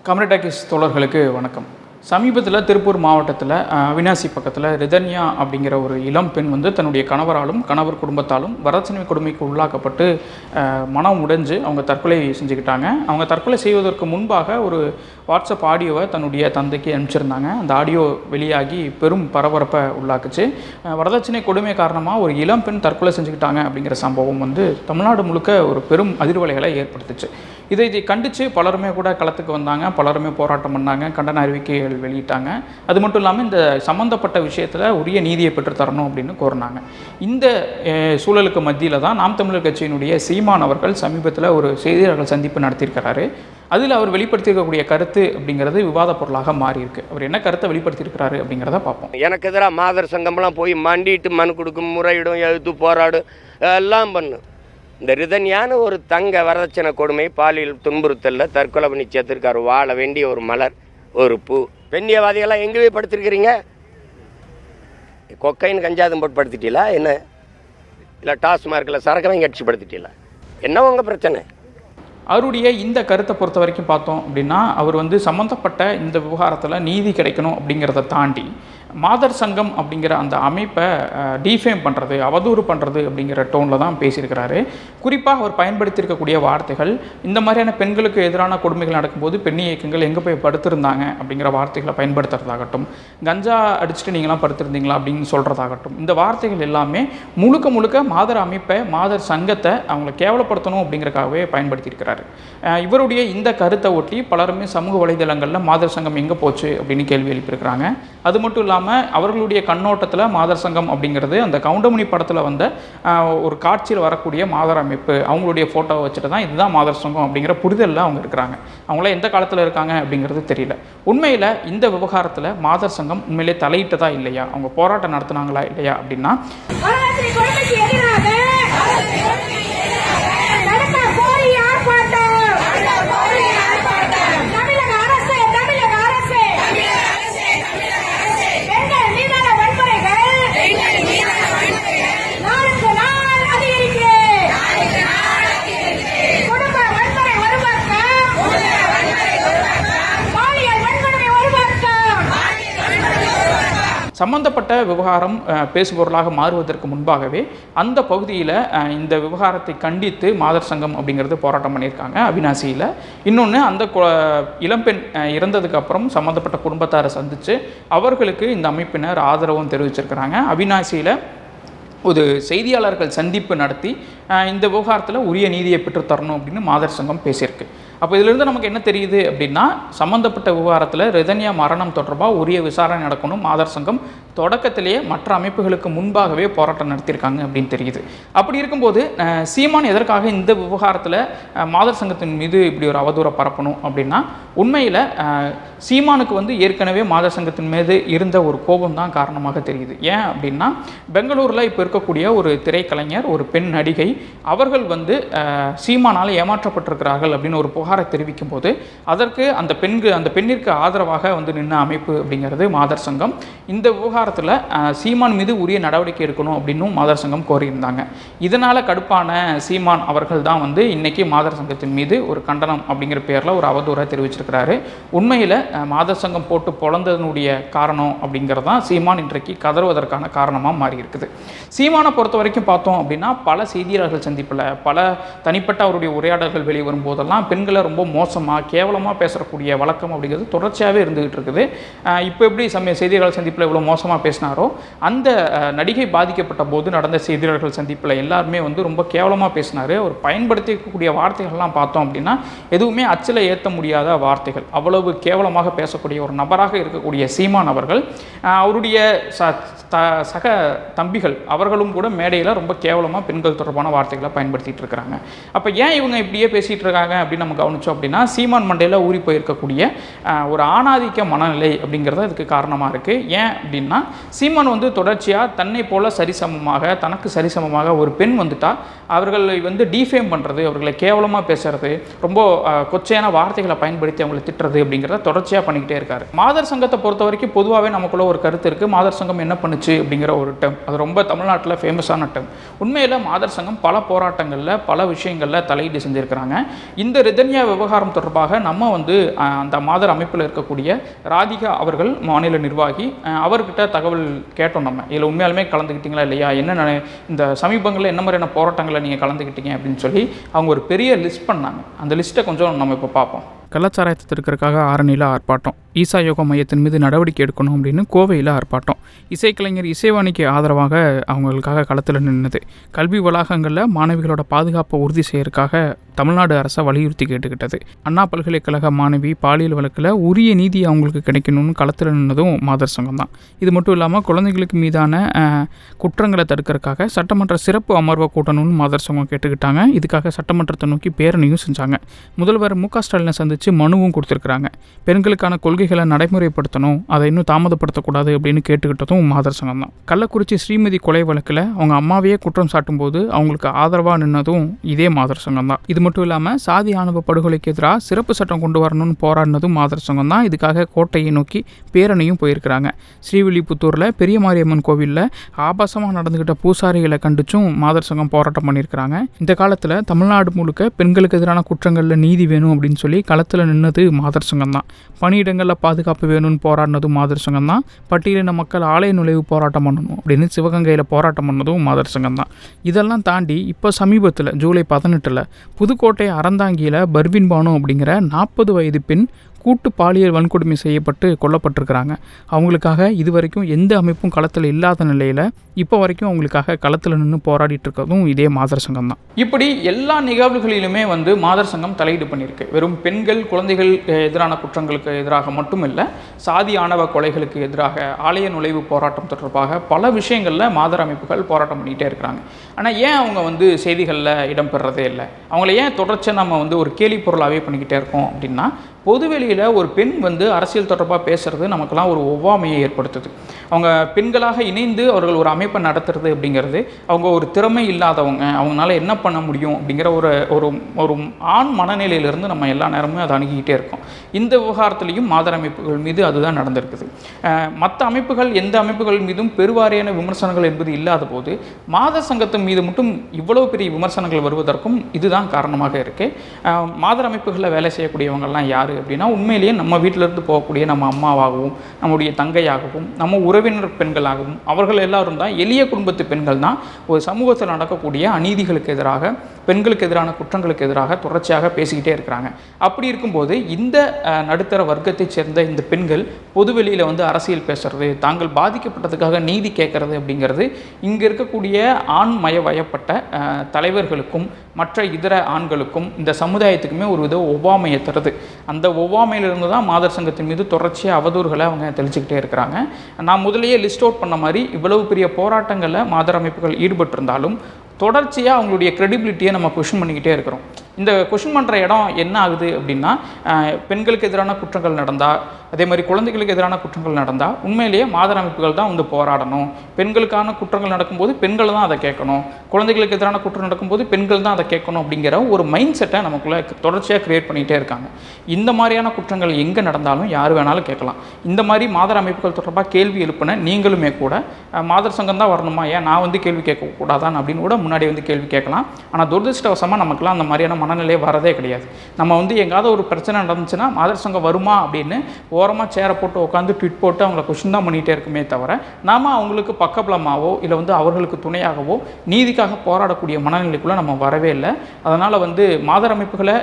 கம்ரேடாக்கிஸ் தோழர்களுக்கு வணக்கம். சமீபத்தில் திருப்பூர் மாவட்டத்தில் அவினாசி பக்கத்தில் ரிதன்யா அப்படிங்கிற ஒரு இளம் பெண் தன்னுடைய கணவராலும் கணவர் குடும்பத்தாலும் வரதட்சணை கொடுமைக்கு உள்ளாக்கப்பட்டு மனம் உடைஞ்சு அவங்க தற்கொலை செஞ்சுக்கிட்டாங்க. அவங்க தற்கொலை செய்வதற்கு முன்பாக ஒரு வாட்ஸ்அப் ஆடியோவை தன்னுடைய தந்தைக்கு அனுப்பிச்சிருந்தாங்க. அந்த ஆடியோ வெளியாகி பெரும் பரபரப்பை உள்ளாக்குச்சு. வரதட்சணை கொடுமை காரணமாக ஒரு இளம் பெண் தற்கொலை செஞ்சுக்கிட்டாங்க அப்படிங்கிற சம்பவம் தமிழ்நாடு முழுக்க ஒரு பெரும் அதிர்வலைகளை ஏற்படுத்துச்சு. இதை கண்டித்து பலருமே கூட களத்துக்கு வந்தாங்க, பலருமே போராட்டம் பண்ணாங்க, கண்டன அறிவிக்கைகள் வெளியிட்டாங்க. அது மட்டும் இல்லாமல் இந்த சம்மந்தப்பட்ட விஷயத்தில் உரிய நீதியை பெற்றுத்தரணும் அப்படின்னு கோரினாங்க. இந்த சூழலுக்கு மத்தியில் தான் நாம் தமிழர் கட்சியினுடைய சீமான் அவர்கள் சமீபத்தில் ஒரு செய்தியாளர்கள் சந்திப்பு நடத்தியிருக்கிறாரு. அதில் அவர் வெளிப்படுத்தியிருக்கக்கூடிய கருத்து அப்படிங்கிறது விவாத பொருளாக மாறி இருக்கு. அவர் என்ன கருத்தை வெளிப்படுத்தியிருக்கிறாரு அப்படிங்கிறத பார்ப்போம். எனக்கு எதிராக மாதர் சங்கம்லாம் போய் மண்டிட்டு மனு கொடுக்கும், முறையிடும், எழுத்து போராடும் எல்லாம் பண்ணும். இந்த ரிதன்யான ஒரு தங்க வரதட்சணை கொடுமை, பாலியல் துன்புறுத்தலில் தற்கொலை பண்ணி சேர்த்துருக்காரு. வாழ வேண்டிய ஒரு மலர், ஒரு பூ. பெண்ணியவாதிகள்லாம் எங்கே போய் படுத்திருக்கிறீங்க? கொக்கைன்னு கஞ்சாதம் போட்டு படுத்திட்டீங்களா என்ன? இல்லை டாஸ்மார்க்கில் சரக்கு வாங்கி அடிச்சு படுத்திட்டீங்களா? என்ன உங்கள் பிரச்சனை? அவருடைய இந்த கருத்தை பொறுத்த வரைக்கும் பார்த்தோம் அப்படின்னா, அவர் சம்மந்தப்பட்ட இந்த விவகாரத்தில் நீதி கிடைக்கணும் அப்படிங்கிறத தாண்டி மாதர் சங்கம் அப்படிங்கிற அந்த அமைப்பை டிஃபேம் பண்ணுறது, அவதூறு பண்ணுறது அப்படிங்கிற டோனில் தான் பேசியிருக்கிறாரு. குறிப்பாக அவர் பயன்படுத்தியிருக்கக்கூடிய வார்த்தைகள், இந்த மாதிரியான பெண்களுக்கு எதிரான கொடுமைகள் நடக்கும்போது பெண்ணி இயக்கங்கள் எங்கே போய் படுத்திருந்தாங்க அப்படிங்கிற வார்த்தைகளை பயன்படுத்துறதாகட்டும், கஞ்சா அடிச்சுட்டு நீங்களாம் படுத்திருந்தீங்களா அப்படின்னு சொல்கிறதாகட்டும், இந்த வார்த்தைகள் எல்லாமே முழுக்க முழுக்க மாதர் அமைப்பை, மாதர் சங்கத்தை அவங்களை கேவலப்படுத்தணும் அப்படிங்கிறக்காகவே பயன்படுத்தியிருக்கிறாரு. இவருடைய இந்த கருத்தை ஒட்டி பலருமே சமூக வலைதளங்களில் மாதர் சங்கம் எங்கே போச்சு அப்படின்னு கேள்வி எழுப்பியிருக்கிறாங்க. அது மட்டும் இல்லாமல் அவர்களுடைய கண்ணோட்டத்தில் மாதர் சங்கம் அப்படிங்கிறது அந்த கவுண்டமணி படத்தில் வந்த ஒரு காட்சியில் வரக்கூடிய மாதர் அமைப்பு, அவங்களுடைய ஃபோட்டோவை வச்சுட்டு தான் இதுதான் மாதர் சங்கம் அப்படிங்கிற புரிதலில் அவங்க இருக்கிறாங்க. அவங்களாம் எந்த காலத்தில் இருக்காங்க அப்படிங்கிறது தெரியல. உண்மையில் இந்த விவகாரத்தில் மாதர் சங்கம் உண்மையிலே தலையிட்டதா இல்லையா, அவங்க போராட்டம் நடத்தினாங்களா இல்லையா அப்படின்னா, சம்பந்தப்பட்ட விவகாரம் பேசுபொருளாக மாறுவதற்கு முன்பாகவே அந்த பகுதியில் இந்த விவகாரத்தை கண்டித்து மாதர் சங்கம் அப்படிங்கிறது போராட்டம் பண்ணியிருக்காங்க அவினாசியில். இன்னொன்று, அந்த இளம்பெண் இறந்ததுக்கு அப்புறம் சம்மந்தப்பட்ட குடும்பத்தாரை சந்தித்து அவர்களுக்கு இந்த அமைப்பினர் ஆதரவும் தெரிவிச்சிருக்கிறாங்க. அவினாசியில் ஒரு செய்தியாளர்கள் சந்திப்பு நடத்தி இந்த விவகாரத்தில் உரிய நீதியை பெற்றுத்தரணும் அப்படின்னு மாதர் சங்கம் பேசியிருக்கு. அப்போ இதிலிருந்து நமக்கு என்ன தெரியுது அப்படின்னா, சம்மந்தப்பட்ட விவகாரத்தில் ரிதன்யா மரணம் தொடர்பாக உரிய விசாரணை நடக்கணும் மாதர் சங்கம் தொடக்கத்திலேயே மற்ற அமைப்புகளுக்கு முன்பாகவே போராட்டம் நடத்தியிருக்காங்க அப்படின்னு தெரியுது. அப்படி இருக்கும்போது சீமான் எதற்காக இந்த விவகாரத்தில் மாதர் சங்கத்தின் மீது இப்படி ஒரு அவதூறை பரப்பணும் அப்படின்னா, உண்மையில் சீமானுக்கு ஏற்கனவே மாதர் சங்கத்தின் மீது இருந்த ஒரு கோபம் தான் காரணமாக தெரியுது. ஏன் அப்படின்னா, பெங்களூரில் இப்போ இருக்கக்கூடிய ஒரு திரைக்கலைஞர், ஒரு பெண் நடிகை, அவர்கள் சீமானால் ஏமாற்றப்பட்டிருக்கிறார்கள் அப்படின்னு ஒரு புகாரை தெரிவிக்கும் போது அதற்கு அந்த பெண்ணிற்கு ஆதரவாக நின்ன அமைப்பு அப்படிங்கிறது மாதர் சங்கம். இந்த விவகாரத்தில் சீமான் மீது உரிய நடவடிக்கை எடுக்கணும் அப்படின்னு மாதர் சங்கம் கோரியிருந்தாங்க. இதனால் கடுப்பான சீமான் அவர்கள் தான் இன்னைக்கு மாதர் சங்கத்தின் மீது ஒரு கண்டனம் அப்படிங்கிற பேரில் ஒரு அவதூறை தெரிவிச்சிருக்கிறாரு. உண்மையில் மாதர் சங்கம் போட்டு பொழந்ததனுடைய காரணம் அப்படிங்கிறதான் சீமான் இன்றைக்கு கதறுவதற்கான காரணமாக மாறி இருக்குது. சீமானை பொறுத்த வரைக்கும் பார்த்தோம் அப்படின்னா, பல செய்தியாளர்கள் சந்திப்பில், பல தனிப்பட்ட அவருடைய உரையாடல்கள் வெளிவரும் போதெல்லாம் பெண்களை ரொம்ப மோசமாக கேவலமாக பேசக்கூடிய வழக்கம் அப்படிங்கிறது தொடர்ச்சியாகவே இருந்துகிட்டு இருக்குது. இப்போ எப்படி செய்தியாளர்கள் சந்திப்பில் இவ்வளோ மோசமாக பேசினாரோ, அந்த நடிகை பாதிக்கப்பட்ட போது நடந்த செய்தியாளர்கள் சந்திப்பில் எல்லாருமே ரொம்ப கேவலமாக பேசினார். அவர் பயன்படுத்திக்கூடிய வார்த்தைகள்லாம் பார்த்தோம் அப்படின்னா எதுவுமே அச்சில் ஏற்ற முடியாத வார்த்தைகள். அவ்வளவு கேவலமாக பேசக்கூடிய ஒரு நபராக இருக்கக்கூடிய சீமான் அவர்கள், அவருடைய சக தம்பிகள் அவர்களும் கூட மேடையில் ரொம்ப கேவலமாக பெண்கள் தொடர்பான வார்த்தைகளை பயன்படுத்திகிட்டு இருக்கிறாங்க. அப்போ ஏன் இவங்க இப்படியே பேசிகிட்டு இருக்காங்க அப்படின்னு நம்ம கவனித்தோம் அப்படின்னா, சீமான் மண்டையில் ஊறி போயிருக்கக்கூடிய ஒரு ஆணாதிக்க மனநிலை அப்படிங்கிறது அதுக்கு காரணமாக இருக்குது. ஏன் அப்படின்னா, சீமான் வந்து தொடர்ச்சியாக தன்னை போல சரிசமமாக தனக்கு சரிசமமாக ஒரு பெண் வந்துட்டா அவர்களை வந்து டீஃபேம் பண்ணுறது, அவர்களை கேவலமாக பேசுறது, ரொம்ப கொச்சையான வார்த்தைகளை பயன்படுத்தி அவங்களை திட்டுறது அப்படிங்கிறத தொடர்ச்சியாக பண்ணிக்கிட்டே இருக்காரு. மாதர் சங்கத்தை பொறுத்த வரைக்கும் பொதுவாகவே நமக்குள்ள ஒரு கருத்து இருக்குது, மாதர் சங்கம் என்ன பண்ணுச்சு அப்படிங்கிற ஒரு டேர்ம். அது ரொம்ப தமிழ்நாட்டில் ஃபேமஸான டேர்ம். உண்மையில் மாதர் சங்கம் பல போராட்டங்களில் பல விஷயங்களில் தலையீடு செஞ்சுருக்கிறாங்க. இந்த ரிதன்யா விவகாரம் தொடர்பாக நம்ம வந்து அந்த மாதர் அமைப்பில் இருக்கக்கூடிய ராதிகா அவர்கள் மாநில நிர்வாகி, அவர்கிட்ட தகவல் கேட்டோம். நம்ம இதில் உண்மையாலுமே கலந்துக்கிட்டீங்களா இல்லையா, என்ன இந்த சமீபங்களில் என்ன மாதிரியான போராட்டங்களை நீங்கள் கலந்துக்கிட்டீங்க அப்படின்னு சொல்லி அவங்க ஒரு பெரிய லிஸ்ட் பண்ணாங்க. அந்த லிஸ்ட்டை கொஞ்சம் நம்ம இப்போ பார்ப்போம். கள்ளச்சாராயத்தை தடுக்கிறதுக்காக ஆரணியில் ஆர்ப்பாட்டம், ஈசா யோகா மையத்தின் மீது நடவடிக்கை எடுக்கணும் அப்படின்னு கோவையில் ஆர்ப்பாட்டம், இசைக்கலைஞர் இசைவாணிக்கு ஆதரவாக அவங்களுக்காக களத்தில் நின்றுது, கல்வி வளாகங்களில் மாணவிகளோட பாதுகாப்பை உறுதி செய்யறதுக்காக தமிழ்நாடு அரசை வலியுறுத்தி கேட்டுக்கிட்டது, அண்ணா பல்கலைக்கழக மாணவி பாலியல் வழக்கில் உரிய நீதி அவங்களுக்கு கிடைக்கணும்னு களத்தில் நின்றதும் மாதர் சங்கம் தான். இது மட்டும் இல்லாமல் குழந்தைகளுக்கு மீதான குற்றங்களை தடுக்கிறதுக்காக சட்டமன்ற சிறப்பு அமர்வை கூட்டணும்னு மாதர் சங்கம் கேட்டுக்கிட்டாங்க. இதுக்காக சட்டமன்றத்தை நோக்கி பேரணியும் செஞ்சாங்க. முதல்வர் மு.க. ஸ்டாலினை சந்தித்து மனுவும் கொடுத்துருக்குறாங்க. பெண்களுக்கான கொள்கைகளை நடைமுறைப்படுத்தணும், அதை இன்னும் தாமதப்படுத்தக்கூடாது அப்படின்னு கேட்டுக்கிட்டதும் மாதர் சங்கம் தான். கள்ளக்குறிச்சி ஸ்ரீமதி கொலை வழக்கில் அவங்க அம்மாவையே குற்றம் சாட்டும் போது அவங்களுக்கு ஆதரவாக நின்னதும் இதே மாதர் சங்கம் தான். இது மட்டும் இல்லாமல் சாதி ஆணவ படுகொலைக்கு எதிராக சிறப்பு சட்டம் கொண்டு வரணும்னு போராடினதும் மாதர் சங்கம் தான். இதுக்காக கோட்டையை நோக்கி பேரணியும் போயிருக்கிறாங்க. ஸ்ரீவில்லிபுத்தூரில் பெரிய மாரியம்மன் கோவிலில் ஆபாசமாக நடந்துக்கிட்ட பூசாரிகளை கண்டிச்சும் மாதர் சங்கம் போராட்டம் பண்ணியிருக்கிறாங்க. இந்த காலத்தில் தமிழ்நாடு முழுக்க பெண்களுக்கு எதிரான குற்றங்களில் நீதி வேணும் அப்படின்னு சொல்லி களத்தில் நின்னது மாதர் சங்கம் தான். பணியிடங்களில் பாதுகாப்பு வேணும்னு போராடினதும் மாதர் சங்கம் தான். பட்டியலின மக்கள் ஆலய நுழைவு போராட்டம் பண்ணணும் அப்படின்னு சிவகங்கையில் போராட்டம் பண்ணதும் மாதர் சங்கம் தான். இதெல்லாம் தாண்டி இப்போ சமீபத்தில் ஜூலை 18 புதுக்கோட்டை அறந்தாங்கியில் பர்வின் பானு அப்படிங்கிற 40 வயது பெண் கூட்டு பாலியல் வன்கொடுமை செய்யப்பட்டு கொல்லப்பட்டிருக்கிறாங்க. அவங்களுக்காக இது வரைக்கும் எந்த அமைப்பும் களத்தில் இல்லாத நிலையில் இப்போ வரைக்கும் அவங்களுக்காக களத்தில் நின்று போராடிட்டு இருக்கிறதும் இதே மாதர் சங்கம் தான். இப்படி எல்லா நிகழ்வுகளிலுமே வந்து மாதர் சங்கம் தலையீடு பண்ணியிருக்கு. வெறும் பெண்கள் குழந்தைகள் எதிரான குற்றங்களுக்கு எதிராக மட்டும் இல்லை, சாதி ஆணவ கொலைகளுக்கு எதிராக, ஆலய நுழைவு போராட்டம் தொடர்பாக பல விஷயங்களில் மாதர் அமைப்புகள் போராட்டம் பண்ணிகிட்டே இருக்கிறாங்க. ஆனால் ஏன் அவங்க வந்து செய்திகளில் இடம்பெறதே இல்லை, அவங்கள ஏன் தொடர்ச்சியாக நம்ம வந்து ஒரு கேலி பொருளாகவே பண்ணிக்கிட்டே இருக்கோம் அப்படின்னா, பொதுவெளியில் ஒரு பெண் வந்து அரசியல் தொடர்பாக பேசுகிறது நமக்கெல்லாம் ஒரு ஒவ்வாமையை ஏற்படுத்துது. அவங்க பெண்களாக இணைந்து அவர்கள் ஒரு அமைப்பை நடத்துறது அப்படிங்கிறது, அவங்க ஒரு திறமை இல்லாதவங்க, அவங்களால என்ன பண்ண முடியும் அப்படிங்கிற ஒரு ஒரு ஒரு ஆண் மனநிலையிலிருந்து நம்ம எல்லா நேரமும் அதை அணுகிக்கிட்டே இருக்கோம். இந்த விவகாரத்துலேயும் மாதர் அமைப்புகள் மீது அதுதான் நடந்திருக்குது. மற்ற அமைப்புகள் எந்த அமைப்புகள் மீதும் பெருவாரியான விமர்சனங்கள் என்பது இல்லாத போது மாதர் சங்கத்தின் மீது மட்டும் இவ்வளவு பெரிய விமர்சனங்கள் வருவதற்கும் இதுதான் காரணமாக இருக்குது. மாதர் அமைப்புகளில் வேலை செய்யக்கூடியவங்கள்லாம் யார் அப்படின்னா, உண்மையிலேயே நம்ம வீட்டிலிருந்து போகக்கூடிய நம்ம அம்மாவாகவும் நம்முடைய தங்கையாகவும் நம்ம உறவினர் பெண்களாகவும் அவர்கள் எல்லாரும் தான் எளிய குடும்பத்து பெண்கள் தான் ஒரு சமூகத்தில் நடக்கக்கூடிய அநீதிகளுக்கு எதிராக, பெண்களுக்கு எதிரான குற்றங்களுக்கு எதிராக தொடர்ச்சியாக பேசிக்கிட்டே இருக்கிறாங்க. அப்படி இருக்கும்போது இந்த நடுத்தர வர்க்கத்தைச் சேர்ந்த இந்த பெண்கள் பொதுவெளியில் வந்து அரசியல் பேசுறது, தாங்கள் பாதிக்கப்பட்டதுக்காக நீதி கேட்கறது அப்படிங்கிறது இங்கே இருக்கக்கூடிய ஆண்மயவயப்பட்ட தலைவர்களுக்கும் மற்ற இதர ஆண்களுக்கும் இந்த சமுதாயத்துக்குமே ஒரு வித ஒவ்வாமையை தருது. அந்த ஒவ்வாமையிலிருந்து தான் மாதர் சங்கத்தின் மீது தொடர்ச்சியாக அவதூறுகளை அவங்க தெளிச்சுக்கிட்டே இருக்கிறாங்க. நான் முதலேயே லிஸ்ட் அவுட் பண்ண மாதிரி இவ்வளவு பெரிய போராட்டங்களில் மாதர் அமைப்புகள் ஈடுபட்டிருந்தாலும் தொடர்ச்சியாக அவங்களுடைய க்ரெடிபிலிட்டியை நம்ம கொஷின் பண்ணிக்கிட்டே இருக்கிறோம். இந்த கொஷின் பண்ணுற இடம் என்ன ஆகுது அப்படின்னா, பெண்களுக்கு எதிரான குற்றங்கள் நடந்தால், அதே மாதிரி குழந்தைகளுக்கு எதிரான குற்றங்கள் நடந்தால் உண்மையிலேயே மாதர் அமைப்புகள் தான் வந்து போராடணும். பெண்களுக்கான குற்றங்கள் நடக்கும்போது பெண்கள் தான் அதை கேட்கணும், குழந்தைகளுக்கு எதிரான குற்றம் நடக்கும்போது பெண்கள் தான் அதை கேட்கணும் அப்படிங்கிற ஒரு மைண்ட் செட்டை நமக்குள்ளே தொடர்ச்சியாக க்ரியேட் பண்ணிகிட்டே இருக்காங்க. இந்த மாதிரியான குற்றங்கள் எங்கே நடந்தாலும் யார் வேணாலும் கேட்கலாம். இந்த மாதிரி மாதர் அமைப்புகள் தொடர்பாக கேள்வி எழுப்பின நீங்களுமே கூட மாதர் சங்கம் தான் வரணுமா, ஏன் நான் வந்து கேள்வி கேட்கக்கூடாதான் அப்படின்னு கூட முன்னாடி வந்து கேள்வி கேட்கலாம். ஆனால் துரதிருஷ்டவசமாக நமக்குலாம் அந்த மாதிரியான மனநிலையே வரதே கிடையாது. நம்ம வந்து எங்காவது ஒரு பிரச்சனை நடந்துச்சுன்னா மாதர் சங்கம் வருமா அப்படின்னு ஓரமாக சேரை போட்டு உட்காந்து ட்விட் போட்டு அவங்கள கொஷின் தான் பண்ணிகிட்டே இருக்குமே தவிர, நாம் அவங்களுக்கு பக்கபலமாகவோ இல்லை வந்து அவர்களுக்கு துணையாகவோ நீதிக்காக போராடக்கூடிய மனநிலைக்குள்ளே நம்ம வரவே இல்லை. அதனால் வந்து மாதர் அமைப்புகளை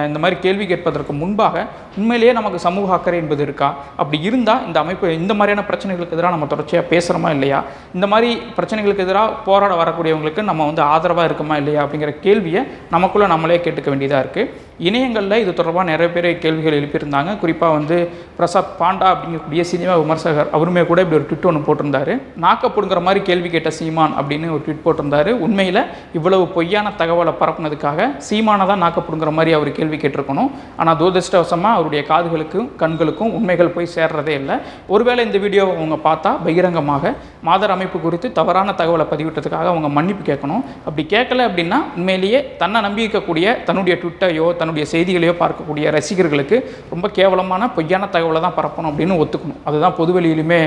இந்த மாதிரி கேள்வி கேட்பதற்கு முன்பாக உண்மையிலேயே நமக்கு சமூக அக்கறை என்பது இருக்கா, அப்படி இருந்தால் இந்த அமைப்பு இந்த மாதிரியான பிரச்சனைகளுக்கு எதிராக நம்ம தொடர்ச்சியாக பேசுகிறோமா இல்லையா, இந்த மாதிரி பிரச்சனைகளுக்கு எதிராக போராட வரக்கூடியவங்களுக்கு நம்ம வந்து ஆதரவாக இருக்குமா இல்லையா அப்படிங்கிற கேள்வியை நமக்குள்ளே நம்மளே கேட்டுக்க வேண்டியதாக இருக்குது. இணையங்களில் இது தொடர்பாக நிறைய பேர் கேள்விகள் எழுப்பியிருந்தாங்க. குறிப்பாக வந்து பிரசாத் பாண்டா அப்படிங்கக்கூடிய சினிமா விமர்சகர் அவருமே கூட இப்படி ஒரு ட்வீட் ஒன்று போட்டிருந்தாரு. நாக்கப்படுங்கிற மாதிரி கேள்வி கேட்ட சீமான் அப்படின்னு ஒரு ட்வீட் போட்டிருந்தாரு. உண்மையில் இவ்வளவு பொய்யான தகவலை பரப்புனதுக்காக சீமானை தான் நாக்கப்படுங்கிற மாதிரி அவர் கேள்வி கேட்டிருக்கணும். ஆனால் துரதிர்ஷ்டவசமாக அவருடைய காதுகளுக்கும் கண்களுக்கும் உண்மைகள் போய் சேர்றதே இல்லை. ஒருவேளை இந்த வீடியோவை அவங்க பார்த்தா பகிரங்கமாக மாதர் அமைப்பு குறித்து தவறான தகவலை பதிவிட்டதுக்காக அவங்க மன்னிப்பு கேட்கணும். அப்படி கேட்கல அப்படின்னா உண்மையிலேயே தன்னை நம்பி இருக்கக்கூடிய தன்னுடைய ட்விட்டரையோ தன்னுடைய செய்திகளையோ பார்க்கக்கூடிய ரசிகர்களுக்கு ரொம்ப கேவலமான பொய்யான தகவலை தான் பரப்பணும் அப்படின்னு ஒத்துக்கணும். அதுதான் பொதுவெளியிலுமே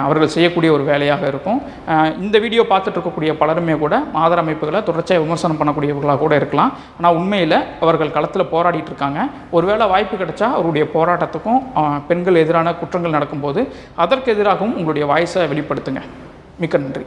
அவர்கள் செய்யக்கூடிய ஒரு வேலையாக இருக்கும். இந்த வீடியோ பார்த்துட்டு இருக்கக்கூடிய பலருமே கூட மாதர் அமைப்புகளை தொடர்ச்சியாக விமர்சனம் பண்ணக்கூடியவர்களாக கூட இருக்கலாம். ஆனால் உண்மையில் அவர்கள் களத்தில் போராடிட்டு இருக்காங்க. ஒருவேளை வாய்ப்பு கிடைச்சா அவருடைய போராட்டத்துக்கும் பெண்கள் எதிரான குற்றங்கள் நடக்கும்போது அதற்கு எதிராகவும் உங்களுடைய வாய்ஸை வெளிப்படுத்துங்க. மிக்க நன்றி.